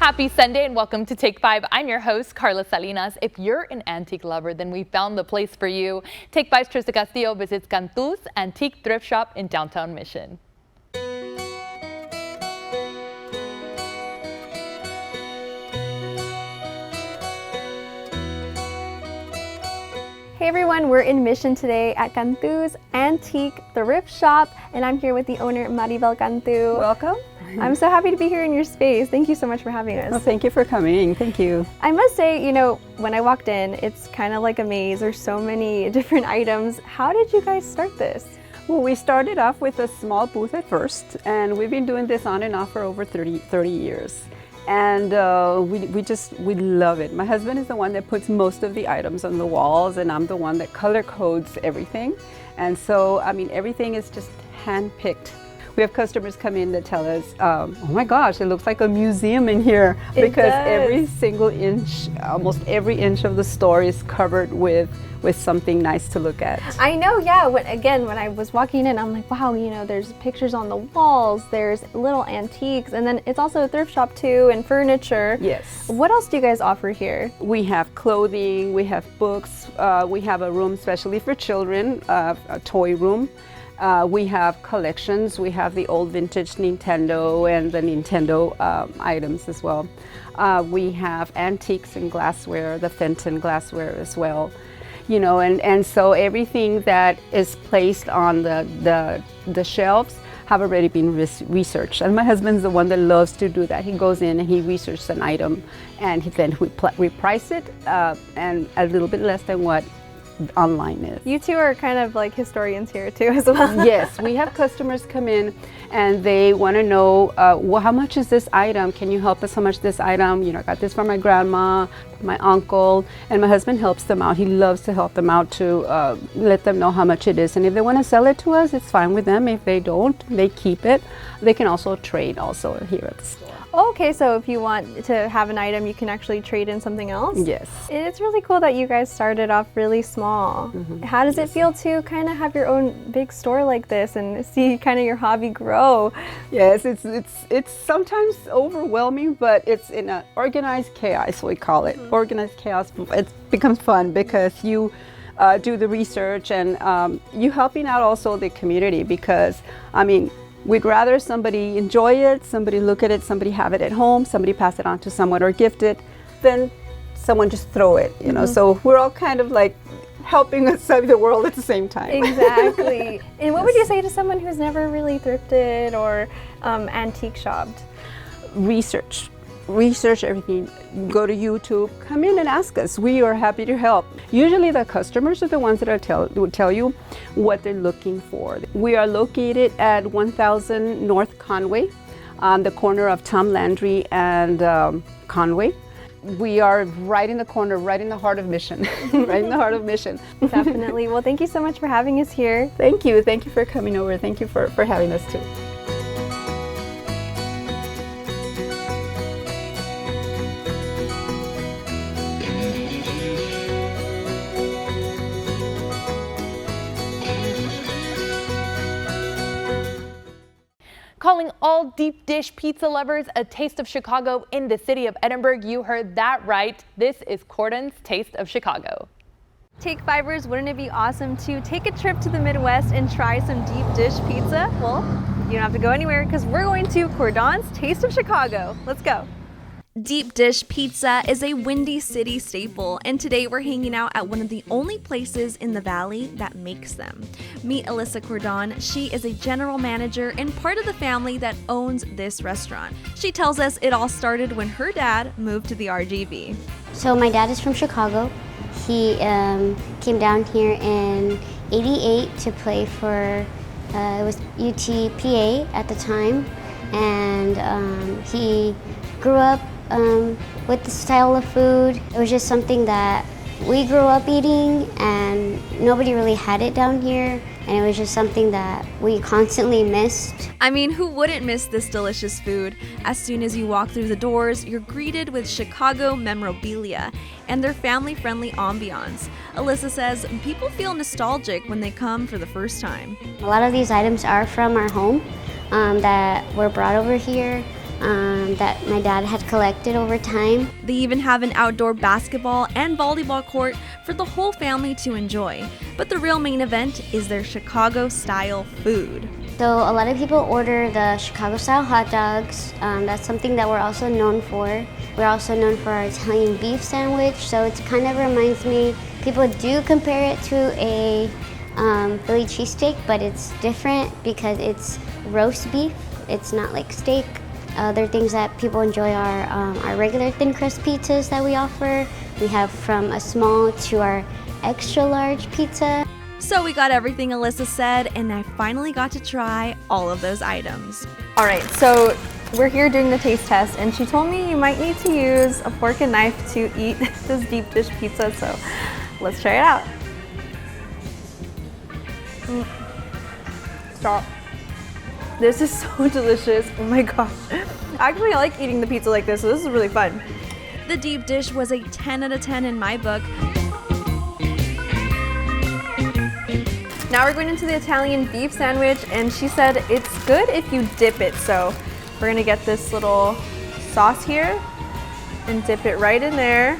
Happy Sunday and welcome to Take 5. I'm your host, Carla Salinas. If you're an antique lover, then we found the place for you. Take 5's Trista Castillo visits Cantú's Antique Thrift Shop in downtown Mission. Hey everyone, we're in Mission today at Cantú's Antique Thrift Shop, and I'm here with the owner, Maribel Cantú. Welcome. I'm so happy to be here in your space. Thank you so much for having us. Well, thank you for coming. Thank you. I must say, you know, when I walked in, it's kind of like a maze. There's so many different items. How did you guys start this? Well, we started off with a small booth at first, and we've been doing this on and off for over 30 years. And we love it. My husband is the one that puts most of the items on the walls, and I'm the one that color codes everything. And so, I mean, everything is just hand-picked. We have customers come in that tell us, oh my gosh, it looks like a museum in here. Because every single inch, almost every inch of the store is covered with something nice to look at. I know, yeah. When I was walking in, I'm like, wow, you know, there's pictures on the walls, there's little antiques, and then it's also a thrift shop too, and furniture. Yes. What else do you guys offer here? We have clothing, we have books, we have a room especially for children, a toy room. We have collections. We have the old vintage Nintendo and the Nintendo items as well. We have antiques and glassware, the Fenton glassware as well. You know, and so everything that is placed on the shelves have already been researched. And my husband's the one that loves to do that. He goes in and he researches an item, and then we price it and a little bit less than what online is. You two are kind of like historians here too as well. Yes, we have customers come in and they want to know, well, how much is this item? Can you help us? How much this item? You know, I got this for my grandma, my uncle, and my husband helps them out. He loves to help them out to let them know how much it is. And if they want to sell it to us, it's fine with them. If they don't, they keep it. They can also trade also here at the store. Okay, so if you want to have an item, you can actually trade in something else? Yes. It's really cool that you guys started off really small. Mm-hmm. How does it feel to kind of have your own big store like this and see kind of your hobby grow? Yes, it's sometimes overwhelming, but it's in an organized chaos, we call it. Mm-hmm. Organized chaos, it becomes fun because you do the research and you helping out also the community because, I mean, we'd rather somebody enjoy it, somebody look at it, somebody have it at home, somebody pass it on to someone or gift it, than someone just throw it, you know. So we're all kind of like helping us save the world at the same time. Exactly. And what would you say to someone who's never really thrifted or antique shopped? Research everything. Go to YouTube, come in and ask us. We are happy to help. Usually the customers are the ones that would tell you what they're looking for. We are located at 1000 North Conway on the corner of Tom Landry and Conway. We are right in the corner, right in the heart of Mission, right in the heart of Mission. Definitely. Well, thank you so much for having us here. Thank you. Thank you for coming over. Thank you for having us too. Calling all deep dish pizza lovers a taste of Chicago in the city of Edinburgh. You heard that right. This is Cordons' Taste of Chicago. Take 5ers, wouldn't it be awesome to take a trip to the Midwest and try some deep dish pizza? Well, you don't have to go anywhere because we're going to Cordons' Taste of Chicago. Let's go. Deep dish pizza is a Windy City staple, and today we're hanging out at one of the only places in the valley that makes them. Meet Alyssa Cordon. She is a general manager and part of the family that owns this restaurant. She tells us it all started when her dad moved to the RGV. So my dad is from Chicago. He came down here in '88 to play for, it was UTPA at the time, and he grew up with the style of food. It was just something that we grew up eating and nobody really had it down here, and it was just something that we constantly missed. I mean, who wouldn't miss this delicious food? As soon as you walk through the doors, you're greeted with Chicago memorabilia and their family-friendly ambiance. Alyssa says people feel nostalgic when they come for the first time. A lot of these items are from our home that were brought over here. that my dad had collected over time. They even have an outdoor basketball and volleyball court for the whole family to enjoy. But the real main event is their Chicago-style food. So a lot of people order the Chicago-style hot dogs. That's something that we're also known for. We're also known for our Italian beef sandwich, so it kind of reminds me, people do compare it to a Philly cheesesteak, but it's different because it's roast beef. It's not like steak. Other things that people enjoy are our regular thin crust pizzas that we offer. We have from a small to our extra large pizza. So we got everything Alyssa said, and I finally got to try all of those items. All right, so we're here doing the taste test, and she told me you might need to use a fork and knife to eat this deep dish pizza, so let's try it out. Stop. This is so delicious. Oh my gosh. Actually, I like eating the pizza like this, so this is really fun. The deep dish was a 10 out of 10 in my book. Now we're going into the Italian beef sandwich, and she said it's good if you dip it. So we're gonna get this little sauce here and dip it right in there.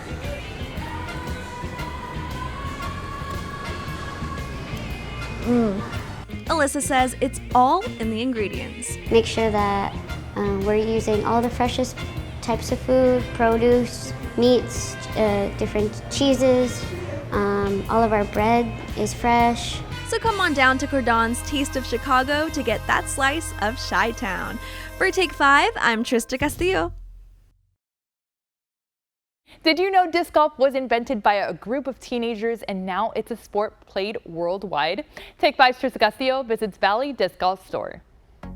Alyssa says it's all in the ingredients. Make sure that we're using all the freshest types of food, produce, meats, different cheeses. All of our bread is fresh. So come on down to Cordons Taste of Chicago to get that slice of Chi-Town. For Take 5, I'm Trista Castillo. Did you know disc golf was invented by a group of teenagers and now it's a sport played worldwide? Take 5's Trista Castillo visits Valley Disc Golf Store.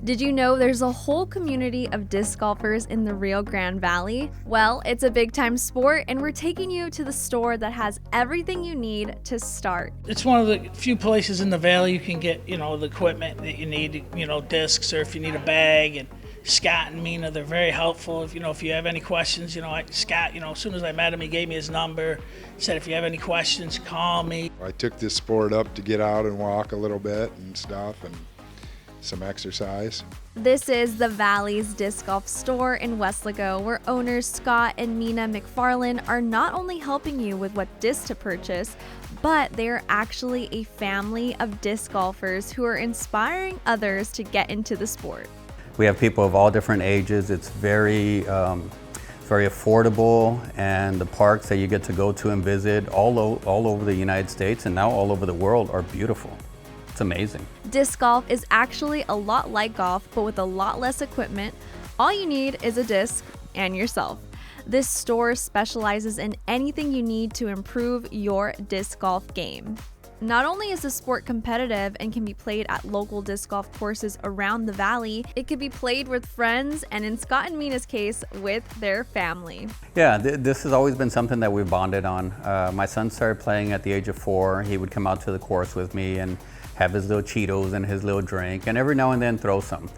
Did you know there's a whole community of disc golfers in the Rio Grande Valley? Well, it's a big time sport, and we're taking you to the store that has everything you need to start. It's one of the few places in the valley you can get, the equipment that you need, discs, or if you need a bag. And Scott and Mina, they're very helpful. If you have any questions, Scott, as soon as I met him, he gave me his number, said if you have any questions, call me. I took this sport up to get out and walk a little bit and stuff, and some exercise. This is the Valley's Disc Golf Store in Weslaco, where owners Scott and Mina McFarland are not only helping you with what disc to purchase, but they're actually a family of disc golfers who are inspiring others to get into the sport. We have people of all different ages. It's very affordable, and the parks that you get to go to and visit all over the United States and now all over the world are beautiful. It's amazing. Disc golf is actually a lot like golf, but with a lot less equipment. All you need is a disc and yourself. This store specializes in anything you need to improve your disc golf game. Not only is the sport competitive and can be played at local disc golf courses around the valley, it can be played with friends, and in Scott and Mina's case, with their family. Yeah, this has always been something that we've bonded on. My son started playing at the age of 4. He would come out to the course with me and have his little Cheetos and his little drink, and every now and then throw some.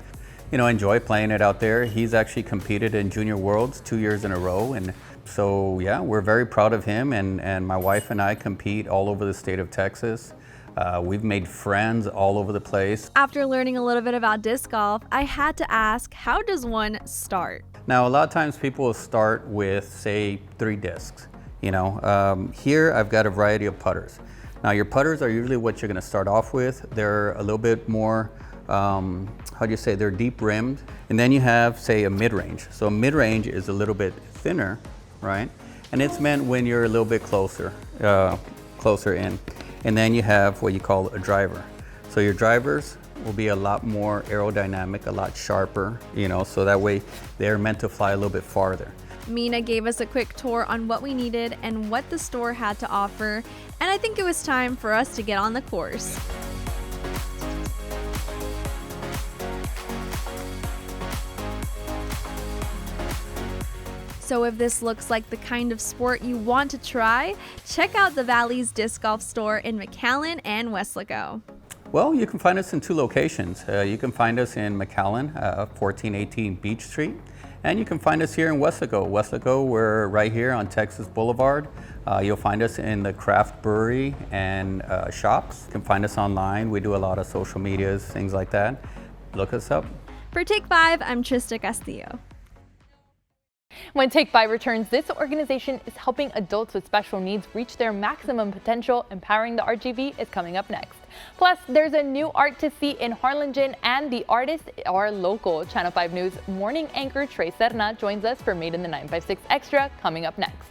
Enjoy playing it out there. He's actually competed in Junior Worlds 2 years in a row, and so yeah, we're very proud of him, and my wife and I compete all over the state of Texas. We've made friends all over the place. After learning a little bit about disc golf, I had to ask, how does one start? Now, a lot of times people will start with, say, 3 discs. Here I've got a variety of putters. Now, your putters are usually what you're going to start off with. They're a little bit more, they're deep rimmed. And then you have, say, a mid-range. So a mid-range is a little bit thinner, right? And it's meant when you're a little bit closer in. And then you have what you call a driver. So your drivers will be a lot more aerodynamic, a lot sharper, so that way they're meant to fly a little bit farther. Mina gave us a quick tour on what we needed and what the store had to offer, and I think it was time for us to get on the course. So if this looks like the kind of sport you want to try, check out the Valley's Disc Golf Store in McAllen and Weslaco. Well, you can find us in 2 locations. You can find us in McAllen, 1418 Beach Street, and you can find us here in Weslaco. Weslaco, we're right here on Texas Boulevard. You'll find us in the craft brewery and shops. You can find us online. We do a lot of social medias, things like that. Look us up. For Take 5, I'm Trista Castillo. When Take 5 returns, this organization is helping adults with special needs reach their maximum potential. Empowering the RGV is coming up next. Plus, there's a new art to see in Harlingen, and the artists are local. Channel 5 News morning anchor Trey Serna joins us for Made in the 956 Extra, coming up next.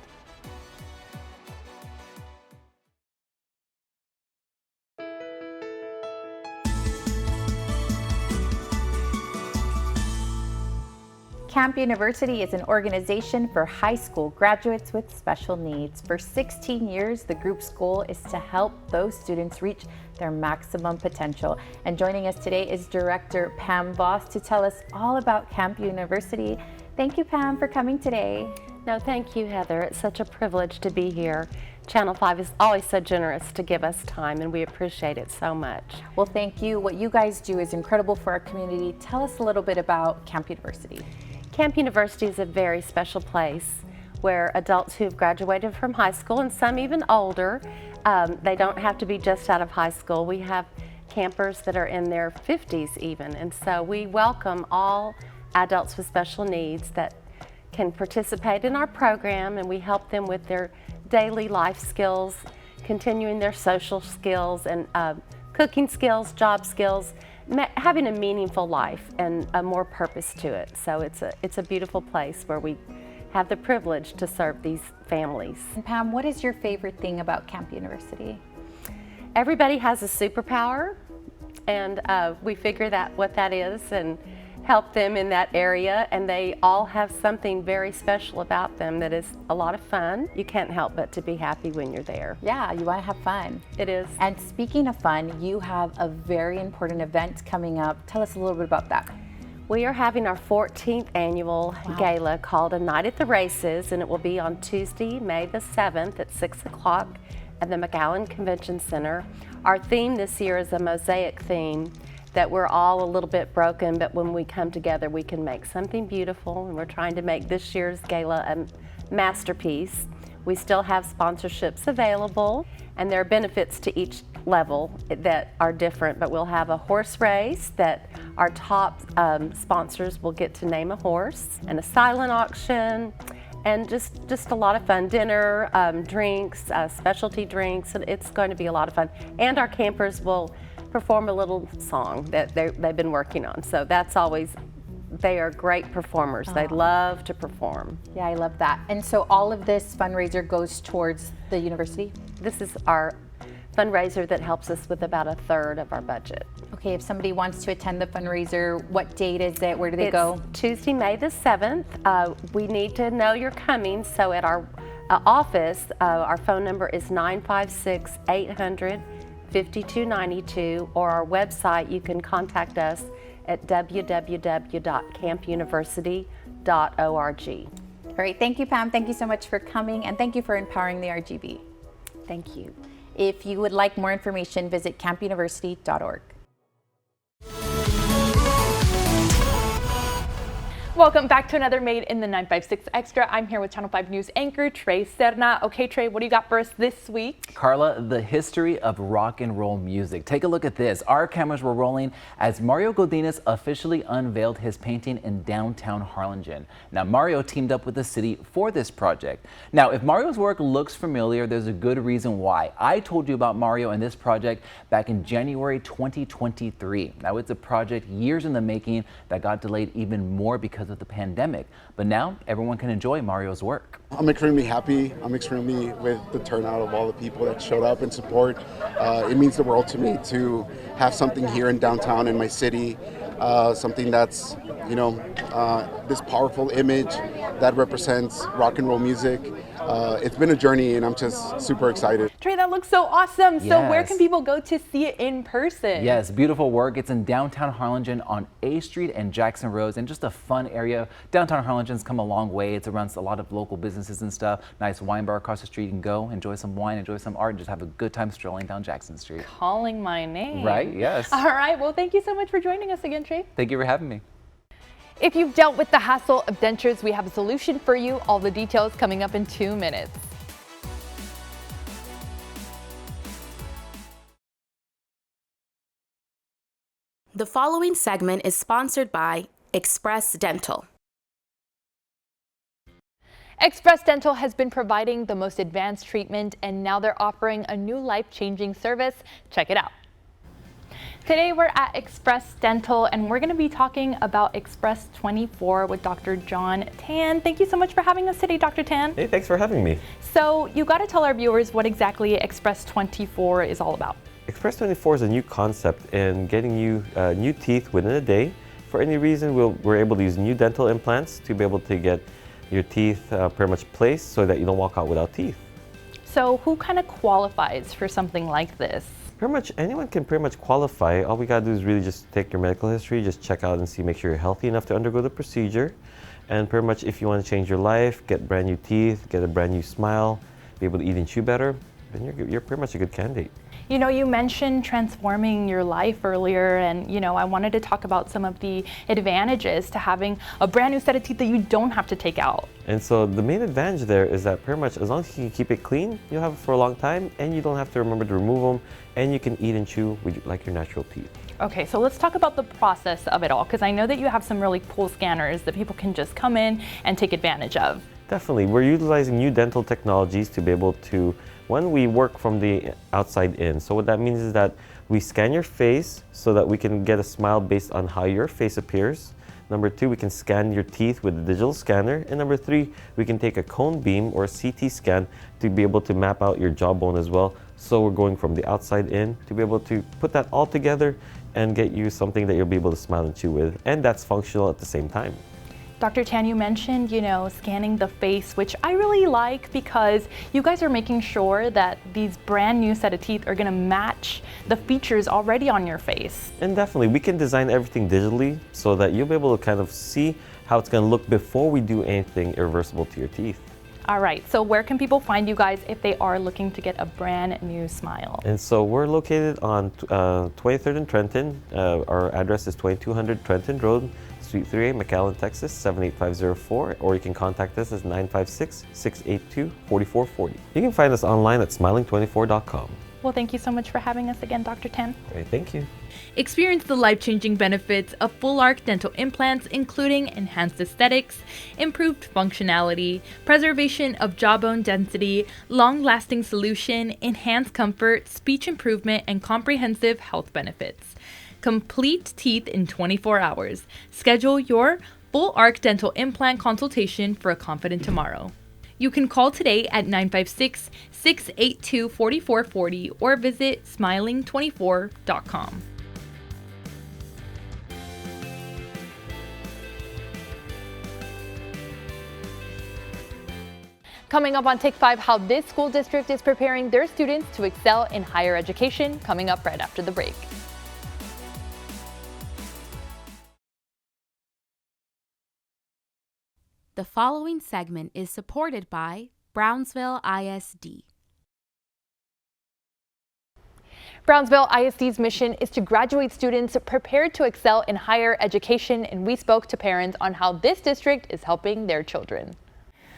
Camp University is an organization for high school graduates with special needs. For 16 years, the group's goal is to help those students reach their maximum potential. And joining us today is Director Pam Voss to tell us all about Camp University. Thank you, Pam, for coming today. No, thank you, Heather. It's such a privilege to be here. Channel 5 is always so generous to give us time, and we appreciate it so much. Well, thank you. What you guys do is incredible for our community. Tell us a little bit about Camp University. Camp University is a very special place where adults who've graduated from high school, and some even older, they don't have to be just out of high school. We have campers that are in their 50s even, and so we welcome all adults with special needs that can participate in our program, and we help them with their daily life skills, continuing their social skills and cooking skills, job skills, having a meaningful life and a more purpose to it. So it's a beautiful place where we have the privilege to serve these families. And Pam, what is your favorite thing about Camp University? Everybody has a superpower, and we figure that what that is and help them in that area, and they all have something very special about them that is a lot of fun. You can't help but to be happy when you're there. Yeah, you want to have fun. It is. And speaking of fun, you have a very important event coming up. Tell us a little bit about that. We are having our 14th annual gala called A Night at the Races, and it will be on Tuesday, May the 7th at 6 o'clock at the McAllen Convention Center. Our theme this year is a mosaic theme, that we're all a little bit broken, but when we come together, we can make something beautiful, and we're trying to make this year's gala a masterpiece. We still have sponsorships available, and there are benefits to each level that are different, but we'll have a horse race that our top sponsors will get to name a horse, and a silent auction, and just a lot of fun. Dinner, drinks, specialty drinks, and it's going to be a lot of fun. And our campers will perform a little song that they've been working on. So that's always, they are great performers. They love to perform. Yeah, I love that. And so all of this fundraiser goes towards the university? This is our fundraiser that helps us with about a third of our budget. Okay, if somebody wants to attend the fundraiser, what date is it? Where do they go? Tuesday, May the 7th. We need to know you're coming, so at our office, our phone number is 956-800-5292, or our website, you can contact us at www.campuniversity.org. All right, thank you, Pam. Thank you so much for coming, and thank you for empowering the RGB. Thank you. If you would like more information, visit campuniversity.org. Welcome back to another Made in the 956 Extra. I'm here with Channel 5 News anchor Trey Serna. Okay, Trey, what do you got for us this week? Carla, the history of rock and roll music. Take a look at this. Our cameras were rolling as Mario Godinez officially unveiled his painting in downtown Harlingen. Now, Mario teamed up with the city for this project. Now, if Mario's work looks familiar, there's a good reason why. I told you about Mario and this project back in January 2023. Now, it's a project years in the making that got delayed even more because of the pandemic, but now everyone can enjoy Mario's work. I'm extremely happy. I'm extremely with the turnout of all the people that showed up in support. It means the world to me to have something here in downtown in my city, something that's, you know, this powerful image that represents rock and roll music. It's been a journey, and I'm just super excited. Trey, that looks so awesome. Yes. So where can people go to see it in person? Yes, beautiful work. It's in downtown Harlingen on A Street and Jackson Roads, and just a fun area. Downtown Harlingen's come a long way. It's around a lot of local businesses and stuff. Nice wine bar across the street. You can go enjoy some wine, enjoy some art, and just have a good time strolling down Jackson Street. Calling my name. Right, yes. All right, well, thank you so much for joining us again, Trey. Thank you for having me. If you've dealt with the hassle of dentures, we have a solution for you. All the details coming up in 2 minutes. The following segment is sponsored by Express Dental. Express Dental has been providing the most advanced treatment, and now they're offering a new life-changing service. Check it out. Today we're at Express Dental and we're going to be talking about Express 24 with Dr. John Tan. Thank you so much for having us today, Dr. Tan. Hey, thanks for having me. So you got to tell our viewers what exactly Express 24 is all about. Express 24 is a new concept in getting you new teeth within a day. For any reason, we're able to use new dental implants to be able to get your teeth pretty much placed so that you don't walk out without teeth. So who kind of qualifies for something like this? Pretty much anyone can pretty much qualify. All we gotta do is really just take your medical history, just check out and see, make sure you're healthy enough to undergo the procedure. And pretty much if you want to change your life, get brand new teeth, get a brand new smile, be able to eat and chew better, then you're pretty much a good candidate. You know, you mentioned transforming your life earlier, and you know, I wanted to talk about some of the advantages to having a brand new set of teeth that you don't have to take out. And so the main advantage there is that pretty much as long as you can keep it clean, you'll have it for a long time and you don't have to remember to remove them, and you can eat and chew like your natural teeth. Okay, so let's talk about the process of it all, because I know that you have some really cool scanners that people can just come in and take advantage of. Definitely. We're utilizing new dental technologies to be able to, when we work from the outside in. So what that means is that we scan your face so that we can get a smile based on how your face appears. Number 2, we can scan your teeth with a digital scanner. And number 3, we can take a cone beam or a CT scan to be able to map out your jawbone as well. So we're going from the outside in to be able to put that all together and get you something that you'll be able to smile and chew with. And that's functional at the same time. Dr. Tan, you mentioned, you know, scanning the face, which I really like because you guys are making sure that these brand new set of teeth are going to match the features already on your face. And definitely, we can design everything digitally so that you'll be able to kind of see how it's going to look before we do anything irreversible to your teeth. All right, so where can people find you guys if they are looking to get a brand new smile? And so we're located on 23rd and Trenton. Our address is 2200 Trenton Road, Suite 3A, McAllen, Texas, 78504, or you can contact us at 956-682-4440. You can find us online at smiling24.com. Well, thank you so much for having us again, Dr. Tan. Great, thank you. Experience the life-changing benefits of full arc dental implants, including enhanced aesthetics, improved functionality, preservation of jawbone density, long-lasting solution, enhanced comfort, speech improvement, and comprehensive health benefits. Complete teeth in 24 hours. Schedule your full arc dental implant consultation for a confident tomorrow. You can call today at 956-682-4440 or visit smiling24.com. Coming up on Take 5, how this school district is preparing their students to excel in higher education, coming up right after the break. The following segment is supported by Brownsville ISD. Brownsville ISD's mission is to graduate students prepared to excel in higher education, and we spoke to parents on how this district is helping their children.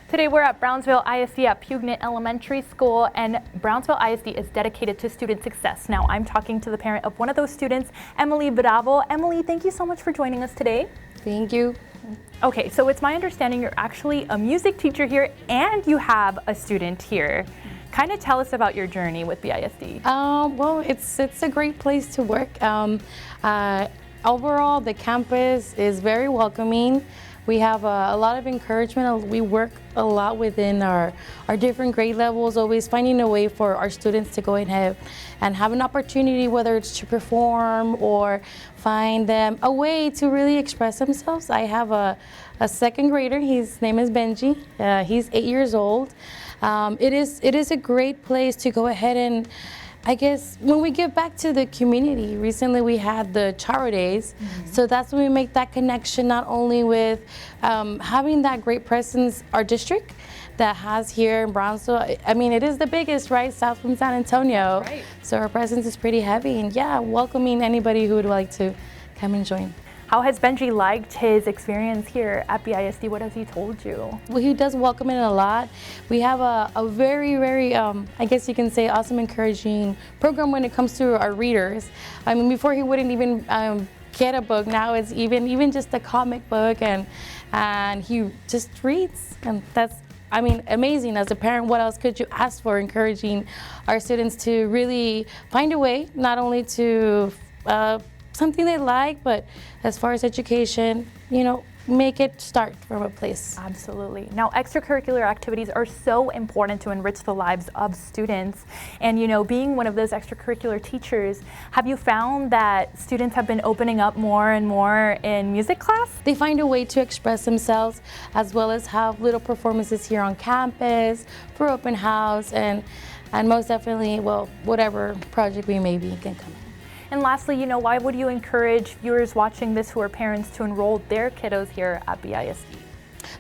Today we're at Brownsville ISD at Pugnett Elementary School, and Brownsville ISD is dedicated to student success. Now I'm talking to the parent of one of those students, Emily Bravo. Emily, thank you so much for joining us today. Thank you. Okay, so it's my understanding you're actually a music teacher here and you have a student here. Kind of tell us about your journey with the ISD. Well, it's a great place to work. Overall, the campus is very welcoming. We have a lot of encouragement. We work a lot within our different grade levels, always finding a way for our students to go ahead and have an opportunity, whether it's to perform or find them a way to really express themselves. I have a second grader. His name is Benji. He's 8 years old. It is a great place to go ahead and, I guess, when we give back to the community. Recently we had the Charo Days, so that's when we make that connection, not only with having that great presence our district that has here in Brownsville. I mean, it is the biggest, right, south from San Antonio, right. So our presence is pretty heavy, and yeah, welcoming anybody who would like to come and join. How has Benji liked his experience here at BISD? What has he told you? Well, he does welcome it a lot. We have a very, very, I guess you can say, awesome, encouraging program when it comes to our readers. I mean, before he wouldn't even get a book. Now it's even just a comic book, and he just reads, and I mean, amazing. As a parent, what else could you ask for? Encouraging our students to really find a way, not only to something they like, but as far as education, you know, make it start from a place. Absolutely. Now, extracurricular activities are so important to enrich the lives of students. And, you know, being one of those extracurricular teachers, have you found that students have been opening up more and more in music class? They find a way to express themselves, as well as have little performances here on campus for open house, and most definitely, well, whatever project we may be can come in. And lastly, you know, why would you encourage viewers watching this who are parents to enroll their kiddos here at BISD?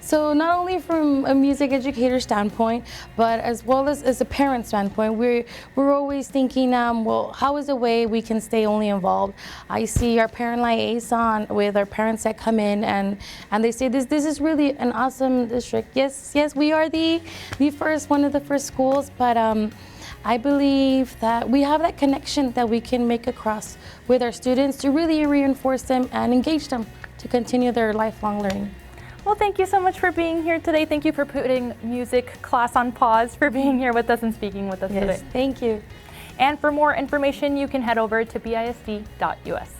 So not only from a music educator standpoint, but as well as a parent standpoint, we're always thinking, well, how is a way we can stay only involved? I see our parent liaison with our parents that come in, and they say this is really an awesome district. Yes, we are the first, one of the first schools, but I believe that we have that connection that we can make across with our students to really reinforce them and engage them to continue their lifelong learning. Well, thank you so much for being here today. Thank you for putting music class on pause, for being here with us and speaking with us today. Thank you. And for more information, you can head over to bisd.us.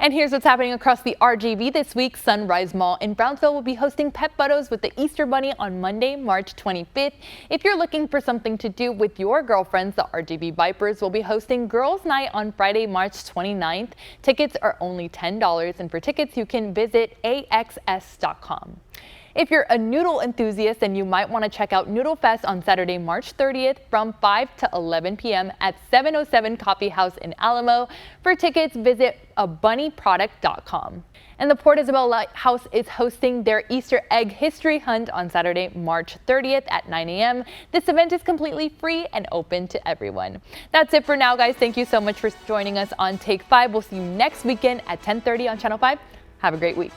And here's what's happening across the RGV this week. Sunrise Mall in Brownsville will be hosting Pet Photos with the Easter Bunny on Monday, March 25th. If you're looking for something to do with your girlfriends, the RGV Vipers will be hosting Girls Night on Friday, March 29th. Tickets are only $10, and for tickets, you can visit axs.com. If you're a noodle enthusiast, then you might want to check out Noodle Fest on Saturday, March 30th from 5 to 11 p.m. at 707 Coffee House in Alamo. For tickets, visit abunnyproduct.com. And the Port Isabel Lighthouse is hosting their Easter egg history hunt on Saturday, March 30th at 9 a.m. This event is completely free and open to everyone. That's it for now, guys. Thank you so much for joining us on Take 5. We'll see you next weekend at 10:30 on Channel 5. Have a great week.